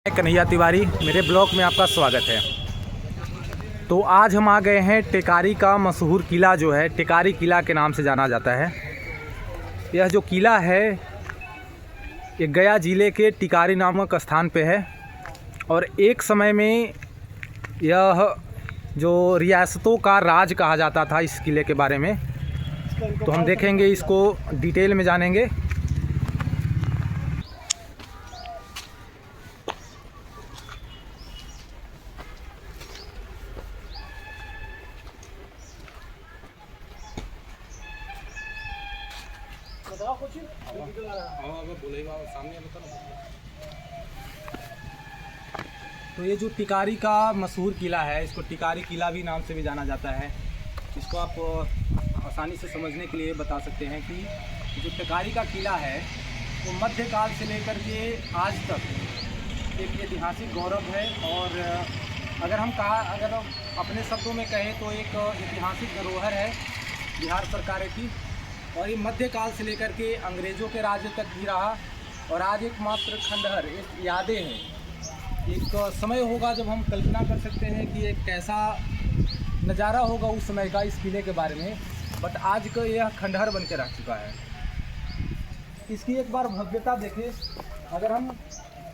कन्हैया तिवारी, मेरे ब्लॉग में आपका स्वागत है। तो आज हम आ गए हैं टेकारी का मशहूर किला जो है टेकारी किला के नाम से जाना जाता है। यह जो किला है ये गया ज़िले के टिकारी नामक स्थान पे है और एक समय में यह जो रियासतों का राज कहा जाता था इस किले के बारे में। तो हम देखेंगे, इसको डिटेल में जानेंगे। तो ये जो टिकारी का मशहूर किला है, इसको टिकारी किला भी नाम से भी जाना जाता है। इसको आप आसानी से समझने के लिए बता सकते हैं कि जो टिकारी का किला है वो मध्यकाल से लेकर के आज तक एक ऐतिहासिक गौरव है। और अगर हम अपने शब्दों में कहें तो एक ऐतिहासिक धरोहर है बिहार सरकार की। और ये मध्यकाल से लेकर के अंग्रेज़ों के राज्य तक भी रहा और आज एकमात्र खंडहर, एक यादें हैं। एक समय होगा जब हम कल्पना कर सकते हैं कि एक कैसा नज़ारा होगा उस समय का इस किले के बारे में, बट आज का यह खंडहर बन के रह चुका है। इसकी एक बार भव्यता देखिए। अगर हम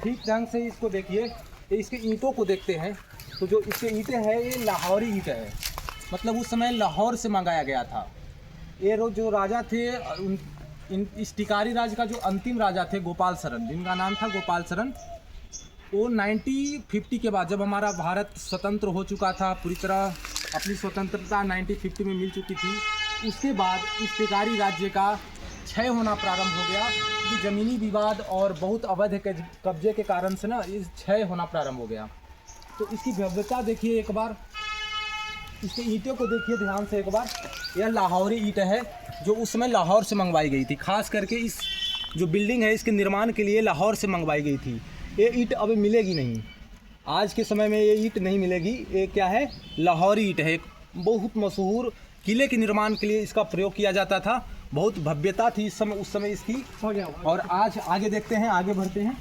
ठीक ढंग से इसको देखिए, इसके ईंटों को देखते हैं तो जो इसके ईंटें हैं ये लाहौरी ईंट है, मतलब उस समय लाहौर से मंगाया गया था। ये जो राजा थे इस टिकारी राज का जो अंतिम राजा थे गोपाल सरन, जिनका नाम था गोपाल सरन, वो 1950 के बाद जब हमारा भारत स्वतंत्र हो चुका था, पूरी तरह अपनी स्वतंत्रता 1950 में मिल चुकी थी, उसके बाद इस टिकारी राज्य का क्षय होना प्रारंभ हो गया। कि ज़मीनी विवाद और बहुत अवैध कब्जे के कारण से ना इस क्षय होना प्रारंभ हो गया। तो इसकी भव्यता देखिए एक बार, इसके ईंटों को देखिए ध्यान से एक बार। यह लाहौरी ईंट है जो उस समय लाहौर से मंगवाई गई थी। खास करके इस जो बिल्डिंग है इसके निर्माण के लिए लाहौर से मंगवाई गई थी। ये ईंट अब मिलेगी नहीं, आज के समय में ये ईंट नहीं मिलेगी। ये क्या है, लाहौरी ईंट है। एक बहुत मशहूर किले के निर्माण के लिए इसका प्रयोग किया जाता था। बहुत भव्यता थी इस समय, उस समय इसकी। और आज आगे देखते हैं, आगे बढ़ते हैं।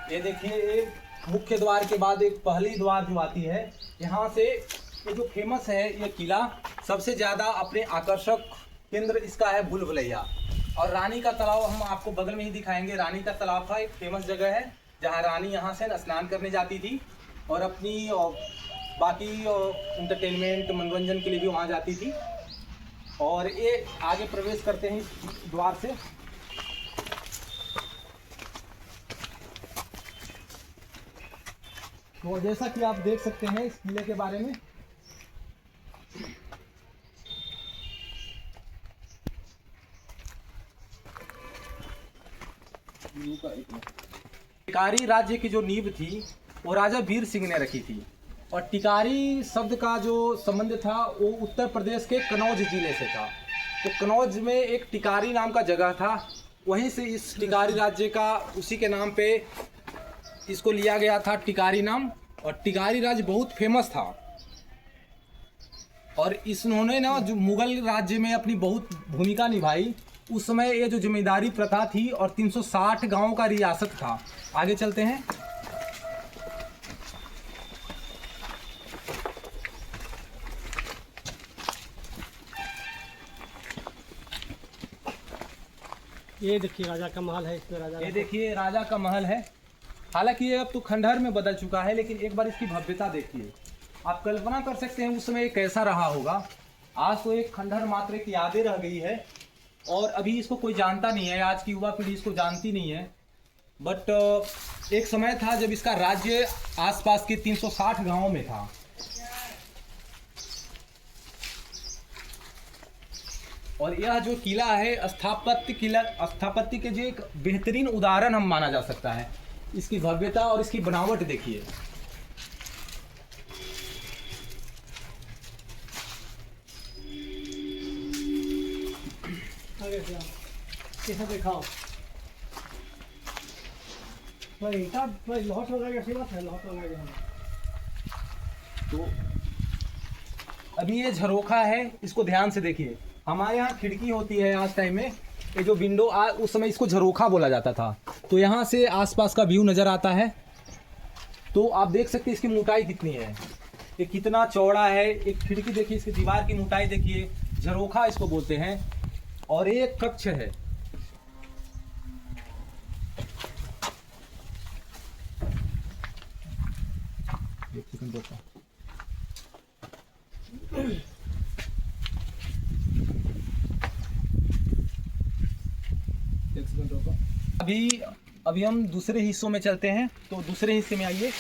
ये देखिए, एक मुख्य द्वार के बाद एक पहली द्वार जो आती है, यहाँ से ये जो फेमस है ये किला, सबसे ज़्यादा अपने आकर्षक केंद्र इसका है भूल भुलैया। और रानी का तालाब हम आपको बगल में ही दिखाएंगे। रानी का तालाब था एक फेमस जगह है जहाँ रानी यहाँ से स्नान करने जाती थी और अपनी बाकी इंटरटेनमेंट मनोरंजन के लिए भी वहाँ जाती थी। और ये आगे प्रवेश करते हैं इस द्वार से। तो जैसा कि आप देख सकते हैं इस किले के बारे में, टिकारी राज्य की जो नींव थी वो राजा वीर सिंह ने रखी थी। और टिकारी शब्द का जो संबंध था वो उत्तर प्रदेश के कन्नौज जिले से था। तो कन्नौज में एक टिकारी नाम का जगह था, वहीं से इस टिकारी राज्य का उसी के नाम पे इसको लिया गया था, टिकारी नाम। और टिकारी राज्य बहुत फेमस था और इन्होंने ना जो मुगल राज्य में अपनी बहुत भूमिका निभाई। उस समय ये जो जमींदारी प्रथा थी और 360 गांवों का रियासत था। आगे चलते हैं। ये देखिए राजा का महल है, इसमें राजा, ये देखिए राजा का महल है। हालांकि ये अब तो खंडहर में बदल चुका है, लेकिन एक बार इसकी भव्यता देखिए। आप कल्पना कर सकते हैं उस समय कैसा रहा होगा। आज तो एक खंडहर मात्र एक यादें रह गई है और अभी इसको कोई जानता नहीं है, आज की युवा पीढ़ी इसको जानती नहीं है। बट एक समय था जब इसका राज्य आसपास के 360 गांवों में था। और यह जो किला है स्थापत्य के जो एक बेहतरीन उदाहरण हम माना जा सकता है। इसकी भव्यता और इसकी बनावट देखिए। कैसा दिखाओ। भाई साहब भाई लॉस हो जाएगा, ऐसी बात है, लॉस हो जाएगा। तो अभी ये झरोखा है, इसको ध्यान से देखिए। हमारे यहाँ खिड़की होती है आज टाइम में, ये जो विंडो उस समय इसको झरोखा बोला जाता था। तो यहाँ से आसपास का व्यू नज़र आता है। तो आप देख सकते हैं इसकी मोटाई कितनी है, ये कितना चौड़ा है। एक खिड़की देखिए, इसकी दीवार की मोटाई देखिए, झरोखा इसको बोलते हैं। और एक कक्ष है, एक सेकंड रुको। अभी हम दूसरे हिस्सों में चलते हैं। तो दूसरे हिस्से में आइए।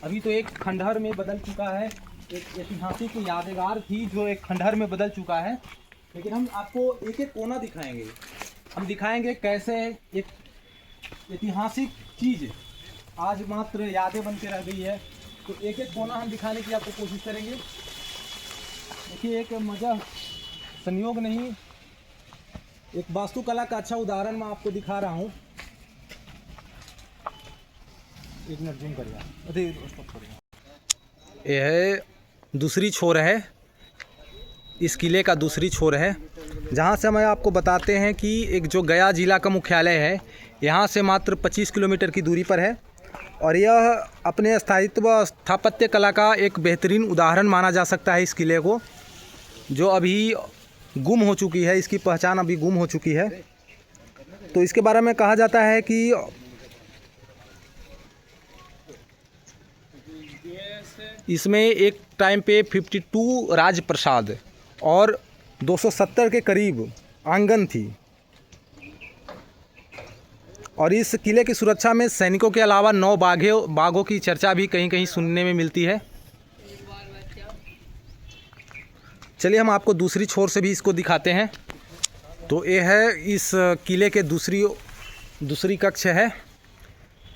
अभी तो एक खंडहर में बदल चुका है, एक ऐतिहासिक यादगार थी जो एक खंडहर में बदल चुका है। लेकिन हम आपको एक एक कोना दिखाएंगे। हम दिखाएंगे कैसे एक ऐतिहासिक चीज़ आज मात्र यादें बन के रह गई है। तो एक एक कोना हम दिखाने की आपको कोशिश करेंगे। देखिए, एक मज़ा संयोग नहीं, एक वास्तुकला का अच्छा उदाहरण मैं आपको दिखा रहा हूँ। एक मिनट जूम करिए। यह है दूसरी छोर है, इस किले का दूसरी छोर है, जहाँ से हम आपको बताते हैं कि एक जो गया जिला का मुख्यालय है, यहाँ से मात्र 25 किलोमीटर की दूरी पर है। और यह अपने स्थायित्व स्थापत्य कला का एक बेहतरीन उदाहरण माना जा सकता है। इस किले को जो अभी गुम हो चुकी है, इसकी पहचान अभी गुम हो चुकी है। तो इसके बारे में कहा जाता है कि इसमें एक टाइम पे 52 राजप्रसाद और 270 के करीब आंगन थी। और इस किले की सुरक्षा में सैनिकों के अलावा 9 बाघों की चर्चा भी कहीं कहीं सुनने में मिलती है। चलिए हम आपको दूसरी छोर से भी इसको दिखाते हैं। तो ये है इस किले के दूसरी कक्ष है।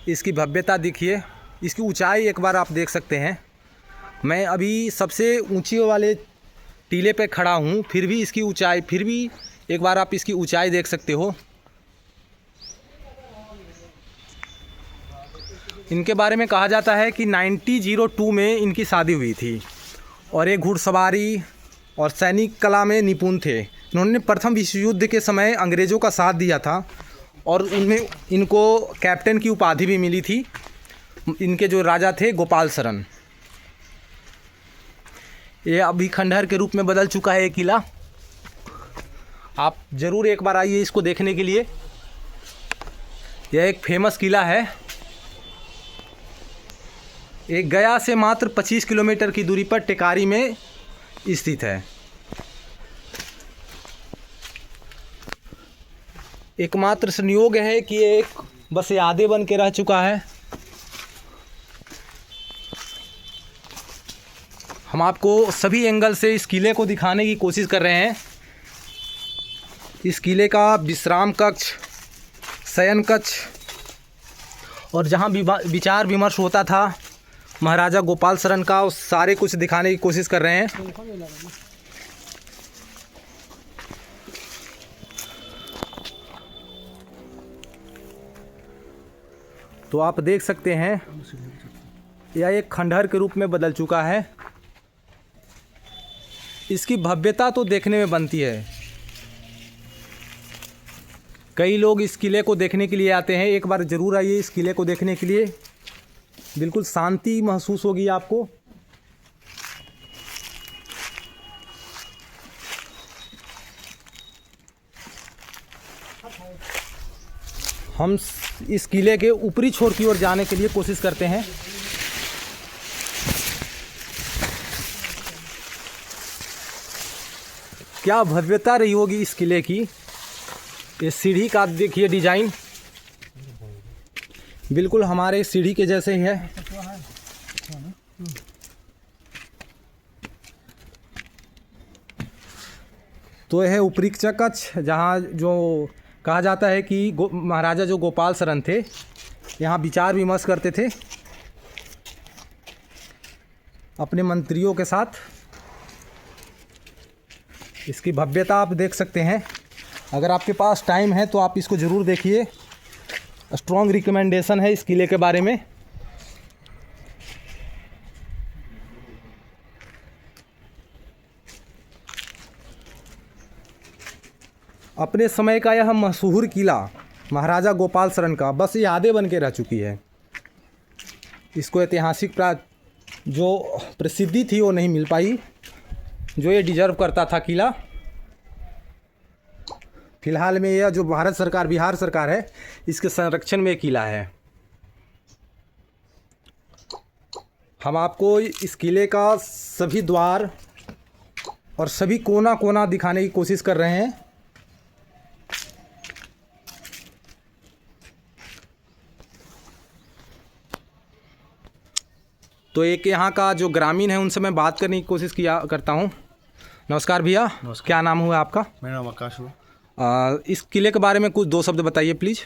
इसकी भव्यता देखिए, इसकी ऊंचाई एक बार आप देख सकते हैं। मैं अभी सबसे ऊंची वाले टीले पे खड़ा हूँ, फिर भी इसकी ऊंचाई, फिर भी एक बार आप इसकी ऊंचाई देख सकते हो। इनके बारे में कहा जाता है कि 1902 में इनकी शादी हुई थी और ये घुड़सवारी और सैनिक कला में निपुण थे। इन्होंने प्रथम विश्व युद्ध के समय अंग्रेज़ों का साथ दिया था और उनमें इनको कैप्टन की उपाधि भी मिली थी। इनके जो राजा थे गोपाल शरण। ये अभी खंडहर के रूप में बदल चुका है ये किला। आप ज़रूर एक बार आइए इसको देखने के लिए। यह एक फेमस किला है। एक गया से मात्र 25 किलोमीटर की दूरी पर टेकारी में स्थित है। एकमात्र संयोग है कि ये एक बस यादें बन के रह चुका है। हम आपको सभी एंगल से इस किले को दिखाने की कोशिश कर रहे हैं। इस किले का विश्राम कक्ष, शयन कक्ष और जहाँ विचार विमर्श होता था महाराजा गोपाल शरण का, उस सारे कुछ दिखाने की कोशिश कर रहे हैं। तो आप देख सकते हैं यह एक खंडहर के रूप में बदल चुका है। इसकी भव्यता तो देखने में बनती है। कई लोग इस किले को देखने के लिए आते हैं। एक बार ज़रूर आइए इस किले को देखने के लिए, बिल्कुल शांति महसूस होगी आपको। हम इस किले के ऊपरी छोर की ओर जाने के लिए कोशिश करते हैं। क्या भव्यता रही होगी इस किले की। ये सीढ़ी का देखिए डिजाइन, बिल्कुल हमारे सीढ़ी के जैसे ही है। तो यह है ऊपरी कक्ष, जहाँ जो कहा जाता है कि महाराजा जो गोपाल शरण थे यहाँ विचार विमर्श करते थे अपने मंत्रियों के साथ। इसकी भव्यता आप देख सकते हैं। अगर आपके पास टाइम है तो आप इसको ज़रूर देखिए स्ट्रॉन्ग रिकमेंडेशन है इस किले के बारे में। अपने समय का यह मशहूर किला महाराजा गोपाल शरण का बस यादें बन के रह चुकी है। इसको ऐतिहासिक जो प्रसिद्धि थी वो नहीं मिल पाई जो ये डिजर्व करता था किला। फिलहाल में यह जो भारत सरकार बिहार सरकार है इसके संरक्षण में किला है। हम आपको इस किले का सभी द्वार और सभी कोना कोना दिखाने की कोशिश कर रहे हैं। तो एक यहाँ का जो ग्रामीण है उनसे मैं बात करने की कोशिश करता हूँ। नमस्कार भैया, क्या नाम हुआ आपका? मेरा नाम आकाश हुआ। इस किले के बारे में कुछ दो शब्द बताइए प्लीज़।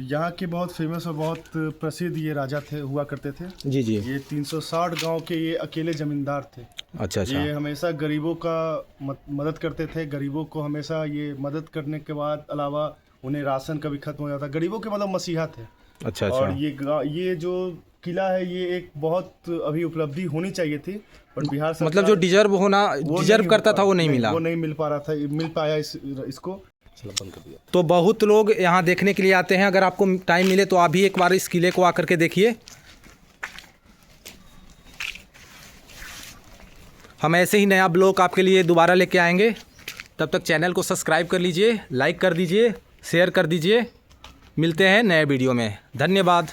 यहाँ के बहुत फेमस और बहुत प्रसिद्ध ये राजा थे हुआ करते थे। जी जी। ये 360 गांव के ये अकेले जमींदार थे। अच्छा अच्छा। ये हमेशा गरीबों का मदद करते थे। गरीबों को हमेशा ये मदद करने के बाद अलावा उन्हें राशन कभी खत्म हो जाता। गरीबों के मतलब मसीहा थे। अच्छा अच्छा। और ये जो किला है ये एक बहुत अभी उपलब्धि होनी चाहिए थी, पर बिहार सरकार मतलब जो डिजर्व करता था वो नहीं मिला। वो नहीं मिल पा रहा था, मिल पाया इसको। बंद कर दिया। तो बहुत लोग यहाँ देखने के लिए आते हैं। अगर आपको टाइम मिले तो आप भी एक बार इस किले को आकर के देखिए। हम ऐसे ही नया ब्लॉग आपके लिए दोबारा लेके आएंगे। तब तक चैनल को सब्सक्राइब कर लीजिए, लाइक कर दीजिए, शेयर कर दीजिए। मिलते हैं नए वीडियो में। धन्यवाद।